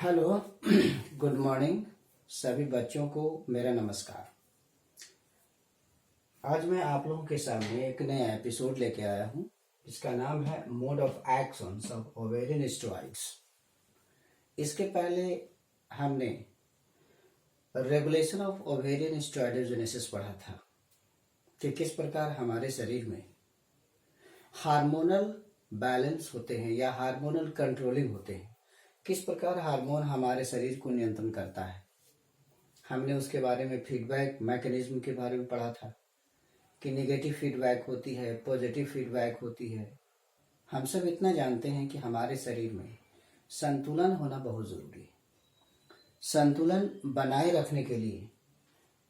Hello good morning सभी बच्चों को मेरा नमस्कार। आज मैं आप लोगों के सामने एक नया एपिसोड लेके आया हूँ। इसका नाम है mode of actions of ovarian steroids. इसके पहले हमने रेगुलेशन ऑफ ओवेरियन स्टेरॉइडोजेनेसिस पढ़ा था कि किस प्रकार हमारे शरीर में हार्मोनल बैलेंस होते हैं या हार्मोनल कंट्रोलिंग होते हैं, किस प्रकार हार्मोन हमारे शरीर को नियंत्रण करता है। हमने उसके बारे में फीडबैक मैकेनिज्म के बारे में पढ़ा था कि नेगेटिव फीडबैक होती है, पॉजिटिव फीडबैक होती है। हम सब इतना जानते हैं कि हमारे शरीर में संतुलन होना बहुत ज़रूरी है। संतुलन बनाए रखने के लिए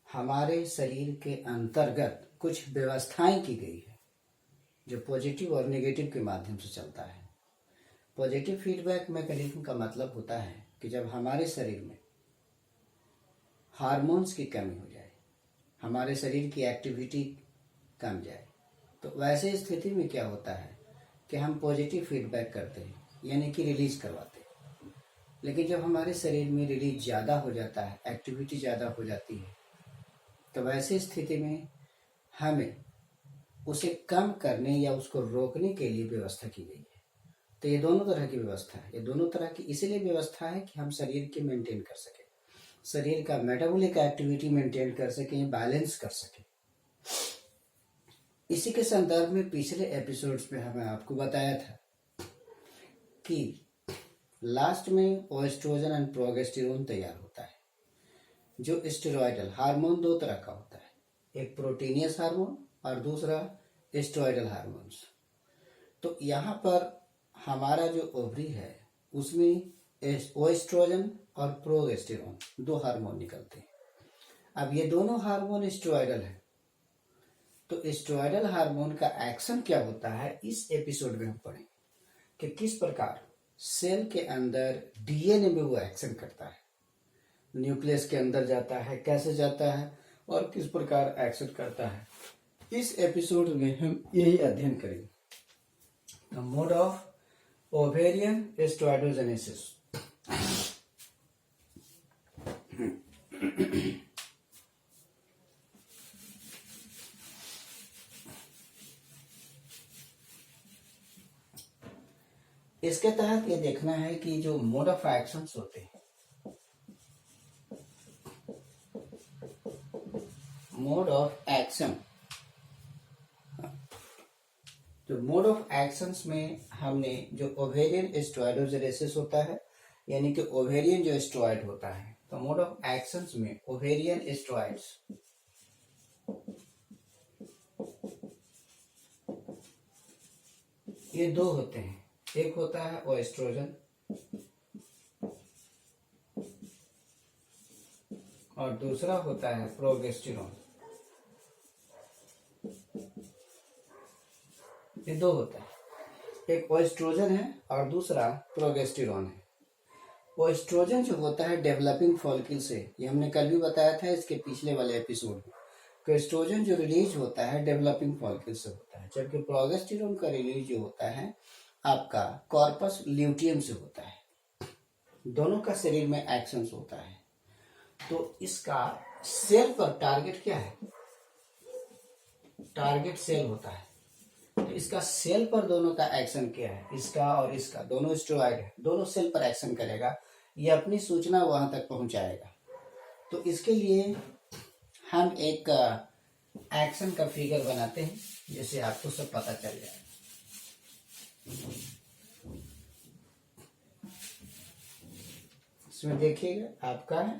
हमारे शरीर के अंतर्गत कुछ व्यवस्थाएं की गई है जो पॉजिटिव और नेगेटिव के माध्यम से चलता है। पॉजिटिव फीडबैक मैकेनिज्म का मतलब होता है कि जब हमारे शरीर में हार्मोन्स की कमी हो जाए, हमारे शरीर की एक्टिविटी कम जाए, तो वैसे स्थिति में क्या होता है कि हम पॉजिटिव फीडबैक करते हैं, यानी कि रिलीज करवाते हैं। लेकिन जब हमारे शरीर में रिलीज ज़्यादा हो जाता है, एक्टिविटी ज़्यादा हो जाती है, तो वैसे स्थिति में हमें उसे कम करने या उसको रोकने के लिए व्यवस्था की गई है। तो ये दोनों तरह की व्यवस्था है। ये दोनों तरह की इसलिए व्यवस्था है कि हम शरीर के मेंटेन कर सकें, शरीर का मेटाबॉलिक एक्टिविटी मेंटेन कर सकें, बैलेंस कर सकें। इसी के संदर्भ में पिछले एपिसोड्स में हमें आपको बताया था कि लास्ट में ओएस्ट्रोजन एंड प्रोजेस्टेरोन तैयार होता है। जो स्टेरॉयडल हार्मोन दो तरह का होता है, एक प्रोटीनियस हार्मोन और दूसरा स्टेरॉयडल हार्मोन्स। तो यहाँ पर हमारा जो ओवरी है उसमें ओएस्ट्रोजन और प्रोजेस्टेरोन दो हार्मोन निकलते हैं। अब ये दोनों हार्मोन स्टेरॉयडल है, तो स्टेरॉयडल हार्मोन का एक्शन क्या होता है इस एपिसोड में हम पढ़ेंगे कि किस प्रकार सेल के अंदर डीएनए में वो एक्शन करता है, न्यूक्लियस के अंदर जाता है, कैसे जाता है और किस प्रकार एक्शन करता है। इस एपिसोड में हम यही अध्ययन करेंगे। The mode of ovarian steroidogenesis. इसके तहत ये देखना है कि जो मोड ऑफ एक्शंस होते हैं, मोड ऑफ एक्शन, तो मोड ऑफ एक्शंस में हमने जो ओवेरियन स्टेरॉइडोजेनेसिस होता है, यानी कि ओवेरियन जो स्टेरॉइड होता है, तो मोड ऑफ एक्शंस में ओवेरियन स्टेरॉइड्स ये दो होते हैं। एक होता है ओएस्ट्रोजन और दूसरा होता है प्रोजेस्टेरोन। ये दो होता है, एक ओएस्ट्रोजन है और दूसरा प्रोजेस्टेरोन है। ओएस्ट्रोजन जो होता है डेवलपिंग फॉलिकल से, ये हमने कल भी बताया था इसके पिछले वाले एपिसोड में, कि एस्ट्रोजन जो रिलीज होता है डेवलपिंग फॉलिकल से होता है, जबकि प्रोजेस्टेरोन का रिलीज जो होता है आपका कॉर्पस ल्यूटियम से होता है। दोनों का शरीर में एक्शन होता है। तो इसका सेल पर टारगेट क्या है, टारगेट सेल होता है। तो इसका सेल पर दोनों का एक्शन क्या है, इसका और इसका, दोनों स्टेरॉइड है, दोनों सेल पर एक्शन करेगा, ये अपनी सूचना वहां तक पहुंचाएगा। तो इसके लिए हम एक एक्शन का फिगर बनाते हैं जिससे आपको सब पता चल जाए। इसमें देखिएगा आपका है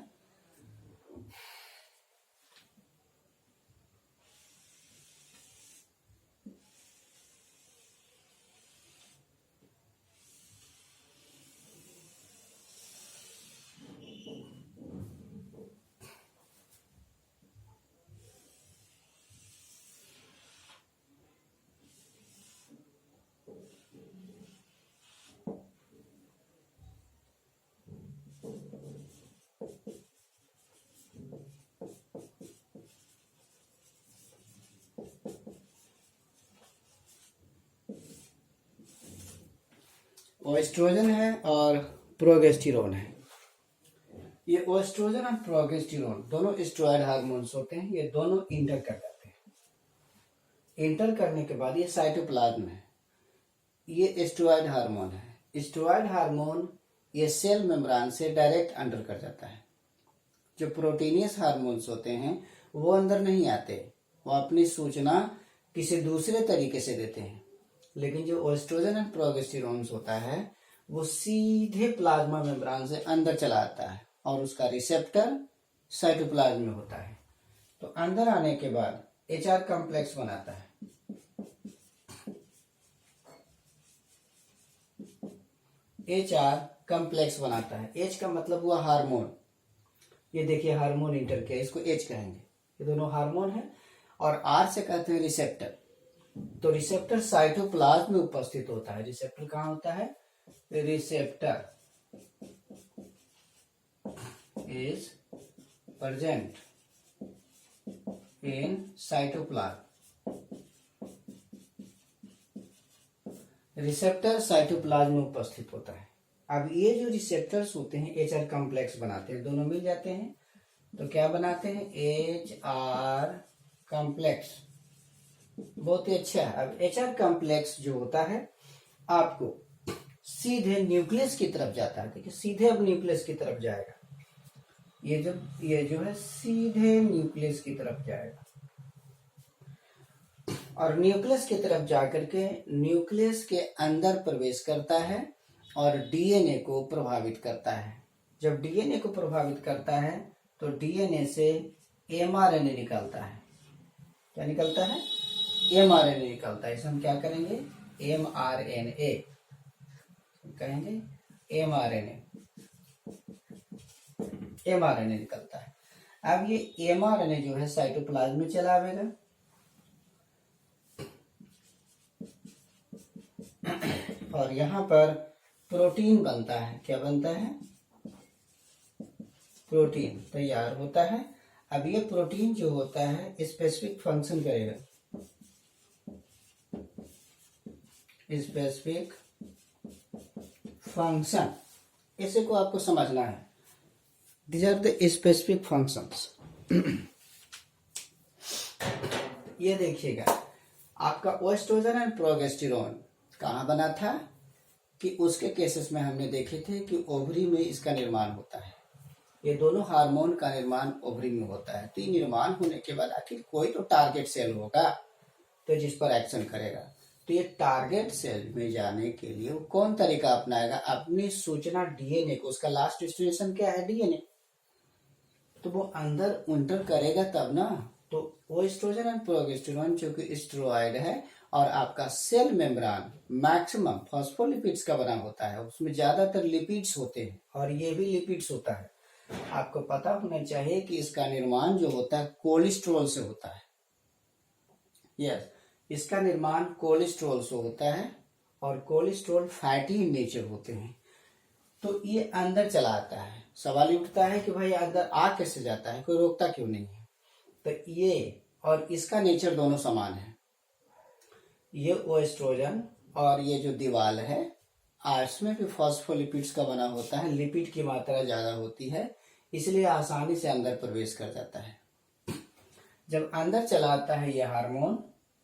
ओएस्ट्रोजन है और प्रोजेस्टेरोन है। ये ओएस्ट्रोजन और प्रोजेस्टेरोन दोनों स्टेरॉयड हार्मोन्स होते हैं, ये दोनों इंटर कर जाते हैं। इंटर करने के बाद ये साइटोप्लाज्म है, ये स्टेरॉयड हार्मोन है। स्टेरॉयड हार्मोन ये सेल मेम्ब्रेन से डायरेक्ट अंडर कर जाता है। जो प्रोटीनियस हार्मोन्स होते हैं वो अंदर नहीं आते, वो अपनी सूचना किसी दूसरे तरीके से देते हैं। लेकिन जो ओएस्ट्रोजन एंड प्रोजेस्टेरोन होता है वो सीधे प्लाज्मा मेम्ब्रेन से अंदर चला आता है और उसका रिसेप्टर साइटोप्लाज्म में होता है। तो अंदर आने के बाद एचआर कॉम्प्लेक्स बनाता है। एचआर कॉम्प्लेक्स बनाता है। एच का मतलब हुआ हार्मोन। ये देखिए हार्मोन इंटर किया, इसको एच कहेंगे। ये दोनों हार्मोन है। और आर से कहते हैं रिसेप्टर। तो रिसेप्टर साइटोप्लाज्म में उपस्थित होता है। रिसेप्टर कहाँ होता है? Receptor is present in cytoplasm. Receptor cytoplasm में उपस्थित होता है। अब ये जो रिसेप्टर्स होते हैं एचआर कॉम्प्लेक्स बनाते हैं, दोनों मिल जाते हैं तो क्या बनाते हैं? HR complex. बहुत ही अच्छा है। अब एचआर कॉम्प्लेक्स जो होता है आपको सीधे न्यूक्लियस की तरफ जाता है। देखिए सीधे अब न्यूक्लियस की तरफ जाएगा। ये जो है सीधे न्यूक्लियस की तरफ जाएगा और न्यूक्लियस की तरफ जाकर के न्यूक्लियस के अंदर प्रवेश करता है और डीएनए को प्रभावित करता है। जब डीएनए को प्रभावित करता है तो डीएनए से एमआरएनए निकलता है। क्या निकलता है? एमआरएनए निकलता है। इसे हम क्या करेंगे? एमआरएनए कहेंगे। एमआरएनए एमआरएनए निकलता है। अब ये एमआरएनए जो है साइटोप्लाज्म में चला आवेगा और यहाँ पर प्रोटीन बनता है। क्या बनता है? प्रोटीन तैयार होता है। अब ये प्रोटीन जो होता है स्पेसिफिक फंक्शन करेगा। स्पेसिफिक फंक्शन, इसे को आपको समझना है। These are the specific functions. ये देखिएगा आपका ओएस्ट्रोजन एंड प्रोजेस्टेरोन कहाँ बना था कि उसके केसेस में हमने देखे थे कि ओवरी में इसका निर्माण होता है। ये दोनों हार्मोन का निर्माण ओवरी में होता है। तो ये निर्माण होने के बाद आखिर कोई तो टारगेट सेल होगा तो जिस पर एक्शन करेगा। तो ये टारगेट सेल में जाने के लिए वो कौन तरीका अपनाएगा? अपनी सूचना डीएनए को, उसका लास्ट डेस्टिनेशन क्या है? डीएनए। तो वो अंदर इंटर करेगा तब ना। तो ओएस्ट्रोजन एंड प्रोजेस्टेरोन जो कि स्टेरॉयड है और आपका सेल मेम्ब्रेन मैक्सिमम फॉस्फोलिपिड्स का बना होता है, उसमें ज्यादातर लिपिड्स होते हैं और ये भी लिपिड्स होता है। आपको पता होना चाहिए कि इसका निर्माण जो होता है कोलेस्ट्रॉल से होता है। यस, इसका निर्माण कोलेस्ट्रॉल से होता है और कोलेस्ट्रॉल फैटी इन नेचर होते हैं। तो ये अंदर चला आता है। सवाल उठता है कि भाई अंदर आ कैसे जाता है, कोई रोकता क्यों नहीं है? तो ये और इसका नेचर दोनों समान है। ये ओएस्ट्रोजन और ये जो दीवार है इसमें भी फॉस्फोलिपिड्स का बना होता है। लिपिड की मात्रा ज्यादा होती है इसलिए आसानी से अंदर प्रवेश कर जाता है। जब अंदर चला आता है ये हार्मोन,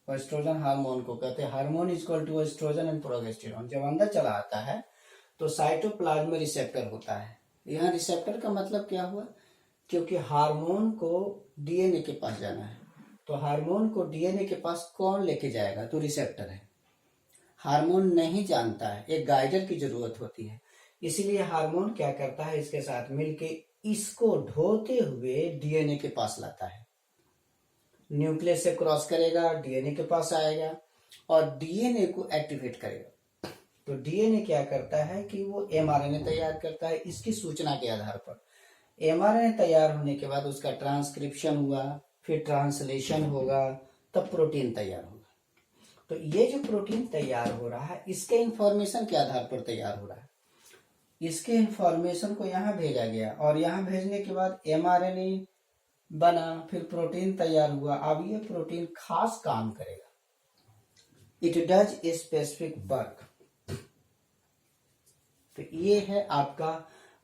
ओएस्ट्रोजन हार्मोन को कहते हैं hormone is equal to oestrogen and progesterone. जब अंदर चला आता है तो साइटोप्लाज्म में रिसेप्टर होता है। यहाँ रिसेप्टर का मतलब क्या हुआ? क्योंकि हार्मोन को डीएनए के पास जाना है तो हार्मोन को डीएनए के पास कौन लेके जाएगा? तो रिसेप्टर है। हार्मोन नहीं जानता है, एक गाइडर की जरूरत होती है। इसीलिए हार्मोन क्या करता है? इसके साथ मिलके इसको ढोते हुए डीएनए के पास लाता है। न्यूक्लियस से क्रॉस करेगा, डीएनए के पास आएगा और डीएनए को एक्टिवेट करेगा। तो डीएनए क्या करता है कि वो एमआरएनए तैयार करता है इसकी सूचना के आधार पर। एमआरएनए तैयार होने के बाद उसका ट्रांसक्रिप्शन हुआ, फिर ट्रांसलेशन होगा, तब प्रोटीन तैयार होगा। तो ये जो प्रोटीन तैयार हो रहा है इसके इंफॉर्मेशन के आधार पर तैयार हो रहा है। इसके इंफॉर्मेशन को यहाँ भेजा गया और यहाँ भेजने के बाद एमआरएनए बना, फिर प्रोटीन तैयार हुआ। अब ये प्रोटीन खास काम करेगा। It does a specific work. तो ये है आपका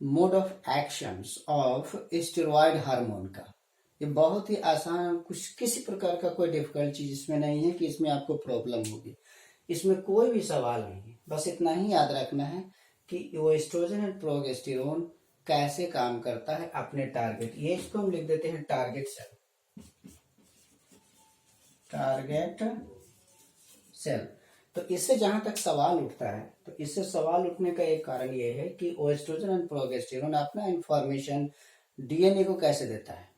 mode of actions of steroid hormone का। ये बहुत ही आसान, कुछ किसी प्रकार का कोई डिफिकल्ट चीज इसमें नहीं है कि इसमें आपको प्रॉब्लम होगी। इसमें कोई भी सवाल नहीं है, बस इतना ही याद रखना है कि वो एस्ट्रोजन एंड प्रोजेस्टेरोन कैसे काम करता है अपने टारगेट, ये इसको हम लिख देते हैं टारगेट सेल, टारगेट सेल। तो इससे जहां तक सवाल उठता है, तो इससे सवाल उठने का एक कारण ये है कि एस्ट्रोजन एंड प्रोजेस्टेरोन अपना इंफॉर्मेशन डीएनए को कैसे देता है।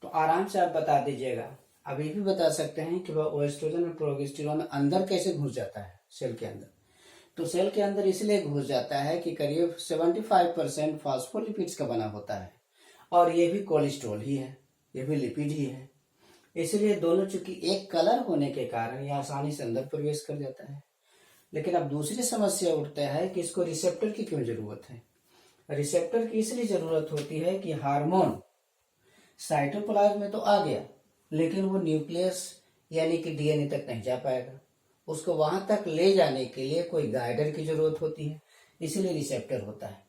तो आराम से आप बता दीजिएगा। अब ये भी बता सकते हैं कि वह एस्ट्रोजन और प्रोजेस्टेरोन अंदर कैसे घुस जाता है सेल के अंदर। तो सेल के अंदर इसलिए घुस जाता है कि करीब 75% फॉस्फोलिपिड्स का बना होता है, और ये भी कोलेस्ट्रॉल ही है, ये भी लिपिड ही है। इसलिए दोनों चूंकि एक कलर होने के कारण ये आसानी से अंदर प्रवेश कर जाता है। लेकिन अब दूसरी समस्या उठता है कि इसको रिसेप्टर की क्यों जरूरत है। रिसेप्टर की इसलिए जरूरत होती है कि हार्मोन साइटोप्लाज्म में तो आ गया, लेकिन वो न्यूक्लियस यानी कि डीएनए तक नहीं जा पाएगा। उसको वहां तक ले जाने के लिए कोई गाइडर की जरूरत होती है, इसीलिए रिसेप्टर होता है।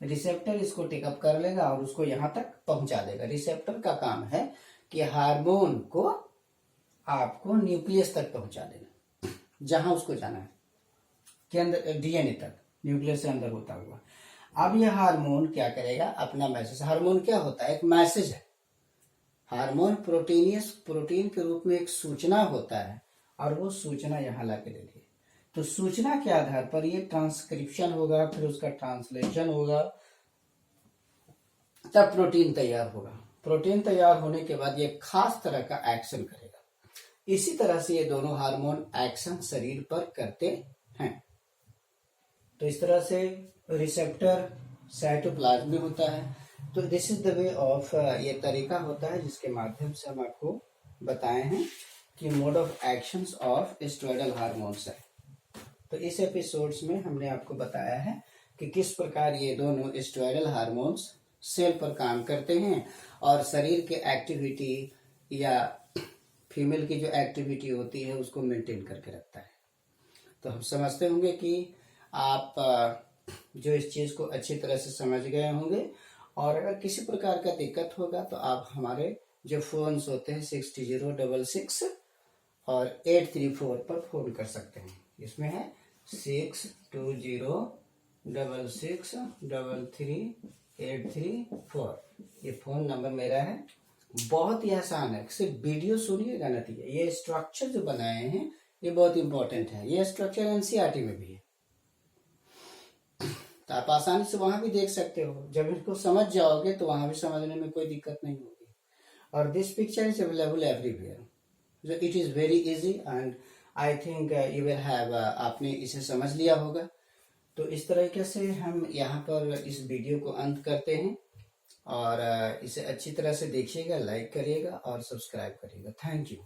रिसेप्टर इसको टेकअप कर लेगा और उसको यहां तक पहुंचा देगा। रिसेप्टर का काम है कि हार्मोन को आपको न्यूक्लियस तक पहुंचा देना, जहां उसको जाना है, के अंदर डीएनए तक, न्यूक्लियस से अंदर होता हुआ। अब यह हार्मोन क्या करेगा, अपना मैसेज। हार्मोन क्या होता है, एक मैसेज है। हार्मोन प्रोटीन के रूप में एक सूचना होता है, और वो सूचना यहाँ ला के देती है। तो सूचना के आधार पर ये ट्रांसक्रिप्शन होगा, फिर उसका ट्रांसलेशन होगा, तब प्रोटीन तैयार होगा। प्रोटीन तैयार होने के बाद ये खास तरह का एक्शन करेगा। इसी तरह से ये दोनों हार्मोन एक्शन शरीर पर करते हैं। तो इस तरह से रिसेप्टर साइटोप्लाज्म में होता है। तो this is the way of, ये तरीका होता है जिसके माध्यम से हम आपको बताए हैं कि mode of actions of steroidal hormones है। तो इस एपिसोड्स में हमने आपको बताया है कि किस प्रकार ये दोनों स्टेरॉयडल हार्मोन्स सेल पर काम करते हैं और शरीर के एक्टिविटी या फीमेल की जो एक्टिविटी होती है उसको मेंटेन करके रखता है। तो हम समझते होंगे कि आप जो इस चीज को अच्छी तरह से समझ गए होंगे, और अगर किसी प्रकार का दिक्कत होगा तो आप हमारे जो फोन्स होते हैं 6066 और 834 पर फोन कर सकते हैं। इसमें है 6206663384, ये फोन नंबर मेरा है। बहुत ही आसान है, सिर्फ वीडियो सुनिएगा नतीजा। ये स्ट्रक्चर जो बनाए हैं ये बहुत इंपॉर्टेंट है। ये स्ट्रक्चर एनसीईआरटी में भी है, तो आप आसानी से वहां भी देख सकते हो। जब इनको समझ जाओगे तो वहां भी समझने में कोई दिक्कत नहीं होगी। और this picture is available everywhere, so it is very easy and I think you will have, आपने इसे समझ लिया होगा। तो इस तरीके से हम यहाँ पर इस वीडियो को अंत करते हैं, और इसे अच्छी तरह से देखिएगा, लाइक करिएगा और सब्सक्राइब करिएगा। Thank you.